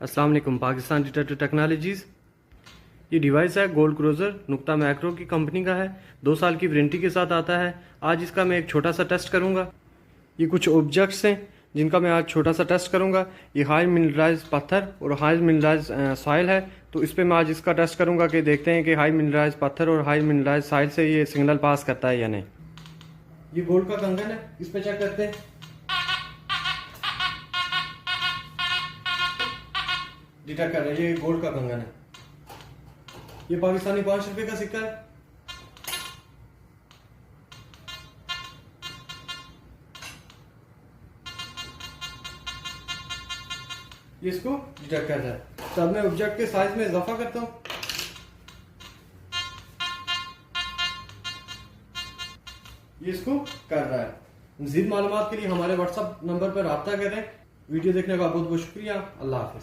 अस्सलाम वालेकुम। Pakistan detective technologies, ये डिवाइस है गोल्ड क्रूज़र नुक्ता मैक्रो की कंपनी का है। 2 साल की वारंटी के साथ आता है। आज इसका मैं एक छोटा सा टेस्ट करूंगा। ये कुछ ऑब्जेक्ट्स हैं जिनका मैं आज छोटा सा टेस्ट करूंगा। ये हाई मिनरलाइज पत्थर और हाई मिनरलाइज सॉइल है, तो इस पे मैं आज इसका टेस्ट करूंगा कि देखते हैं कि हाई मिनरलाइज पत्थर और हाई मिनरलाइज सॉइल से ये सिग्नल पास करता है या नहीं। ये गोल्ड का कंगन है, इस पे चेक करते हैं। डिटेक्ट कर रहे हैं, ये गोल्ड का कंगन है। ये पाकिस्तानी 5 रुपए का सिक्का है। ये इसको डिटेक्ट कर रहा है। तो अब मैं ऑब्जेक्ट के साइज में इजाफा करता हूं। ये इसको कर रहा है। मज़ीद मालूमात के लिए हमारे व्हाट्सएप नंबर पर राब्ता करें। वीडियो देखने का बहुत बहुत शुक्रिया। अल्लाह हाफिज।